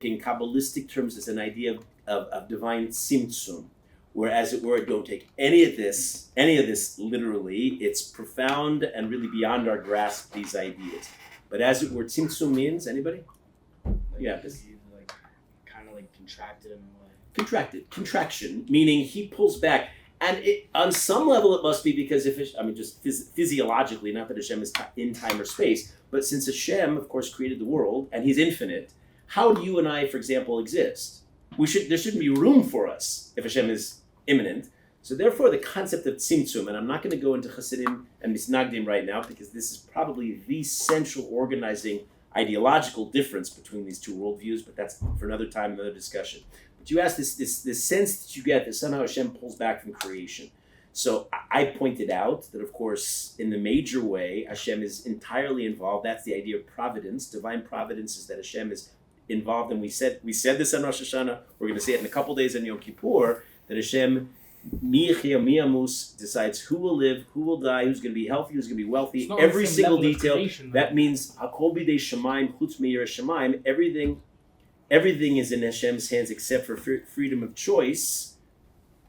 in Kabbalistic terms, it's an idea of divine tzimtzum, where, as it were, don't take any of this literally. It's profound and really beyond our grasp, these ideas. But as it were, tzimtzum means, anybody? Yeah. Kind of like contracted in a way. Contraction, meaning he pulls back. And on some level, it must be because just physiologically, not that Hashem is in time or space, but since Hashem, of course, created the world and He's infinite, how do you and I, for example, exist? There shouldn't be room for us if Hashem is immanent. So therefore, the concept of tzimtzum, and I'm not going to go into Hasidim and Misnagdim right now because this is probably the central organizing ideological difference between these two worldviews, but that's for another time, another discussion. You ask this sense that you get that somehow Hashem pulls back from creation. So I pointed out that, of course, in the major way, Hashem is entirely involved. That's the idea of providence. Divine providence is that Hashem is involved. And we said this on Rosh Hashanah. We're going to say it in a couple days on Yom Kippur, that Hashem, miyamus, decides who will live, who will die, who's going to be healthy, who's going to be wealthy. Every single detail. That means, Hakol b'dei Shamayim, chutz me'yireh Shamayim, everything is in Hashem's hands except for freedom of choice,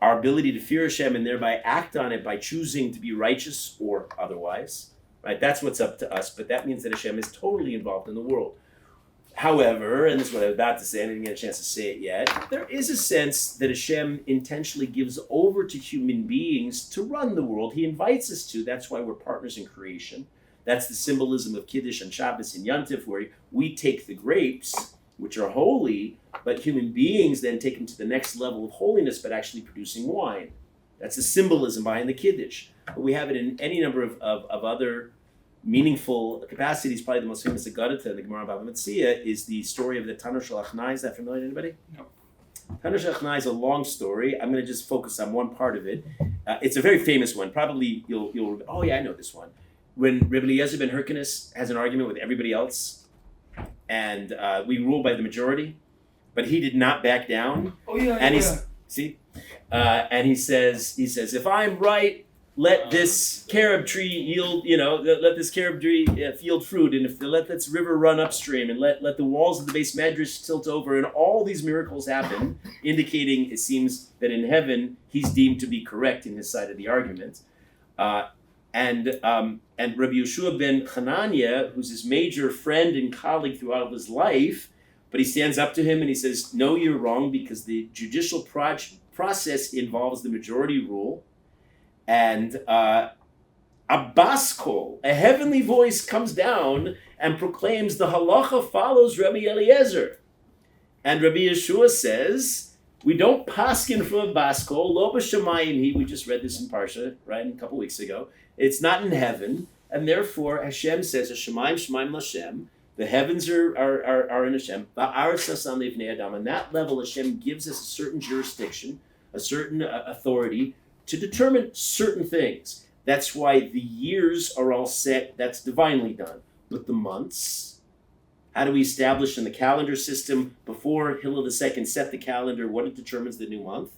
our ability to fear Hashem and thereby act on it by choosing to be righteous or otherwise. Right? That's what's up to us, but that means that Hashem is totally involved in the world. However, and this is what I was about to say, I didn't get a chance to say it yet, there is a sense that Hashem intentionally gives over to human beings to run the world. He invites us to. That's why we're partners in creation. That's the symbolism of Kiddush and Shabbos and Yontif, where we take the grapes, which are holy, but human beings then take them to the next level of holiness, but actually producing wine. That's the symbolism behind the Kiddush. But we have it in any number of other meaningful capacities. Probably the most famous Agadata in the Gemara Bava Metzia is the story of the Tanur Shel Achnai. Is that familiar to anybody? No. Tanur Shel Achnai is a long story. I'm going to just focus on one part of it. It's a very famous one. Probably you'll oh yeah, I know this one. When Rabbi Eliezer ben Hyrcanus has an argument with everybody else, and we rule by the majority, but he did not back down. Oh yeah, and and he says, if I'm right, let this carob tree yield, let this carob tree yield fruit, and let this river run upstream, and let the walls of the base medrash tilt over, and all these miracles happen, indicating it seems that in heaven he's deemed to be correct in his side of the argument. And Rabbi Yeshua ben Hananiah, who's his major friend and colleague throughout his life, but he stands up to him and he says, no, you're wrong, because the judicial process involves the majority rule. And a baskol, a heavenly voice, comes down and proclaims the halacha follows Rabbi Eliezer. And Rabbi Yeshua says, we don't paskin from a baskol, lo b'shamayim. We just read this in Parsha, right, a couple weeks ago. It's not in heaven, and therefore Hashem says, "Hashemayim shemaim l'Hashem." The heavens are in Hashem. Ba'aretz nasan livnei adam. On that level, Hashem gives us a certain jurisdiction, a certain authority to determine certain things. That's why the years are all set. That's divinely done. But the months, how do we establish in the calendar system before Hillel II set the calendar what it determines the new month?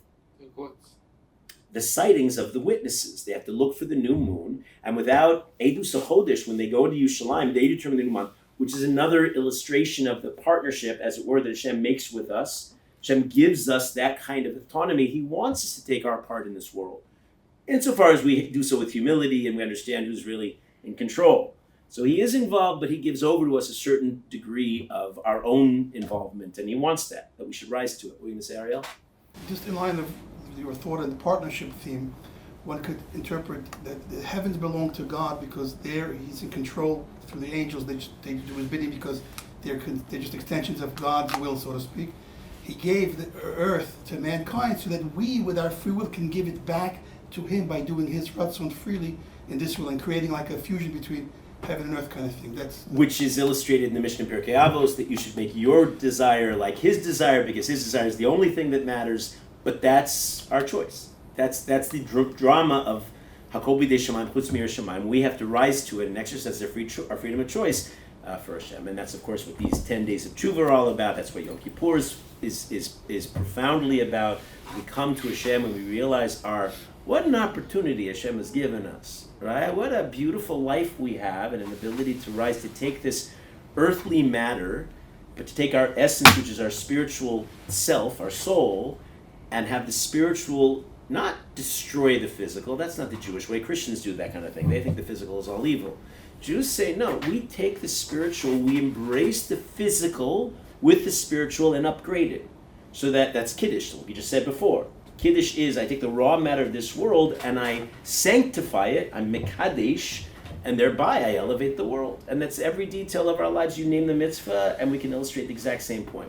The sightings of the witnesses. They have to look for the new moon, and without Edus HaChodesh, when they go to Yerushalayim, they determine the new month, which is another illustration of the partnership, as it were, that Hashem makes with us. Hashem gives us that kind of autonomy. He wants us to take our part in this world, insofar as we do so with humility and we understand who's really in control. So he is involved, but he gives over to us a certain degree of our own involvement, and he wants that we should rise to it. What were you going to say, Ariel? Just in line of your thought on the partnership theme, one could interpret that the heavens belong to God because there he's in control through the angels. They do his bidding because they're just extensions of God's will, so to speak. He gave the earth to mankind so that we, with our free will, can give it back to him by doing his ratzon freely in this world and creating like a fusion between heaven and earth kind of thing. Which is illustrated in the Mishnah in Pirkei Avos, that you should make your desire like his desire because his desire is the only thing that matters. But that's our choice. That's the drama of Hakol b'dei Shamayim chutz me'yireh Shamayim. We have to rise to it and exercise our freedom of choice for Hashem. And that's, of course, what these 10 days of Tshuva are all about. That's what Yom Kippur is profoundly about. We come to Hashem and we realize what an opportunity Hashem has given us, right? What a beautiful life we have and an ability to rise, to take this earthly matter, but to take our essence, which is our spiritual self, our soul, and have the spiritual not destroy the physical. That's not the Jewish way. Christians do that kind of thing. They think the physical is all evil. Jews say, no, we take the spiritual, we embrace the physical with the spiritual and upgrade it. So that's Kiddush, like you just said before. Kiddush is, I take the raw matter of this world and I sanctify it, I'm mekadesh, and thereby I elevate the world. And that's every detail of our lives. You name the mitzvah, and we can illustrate the exact same point.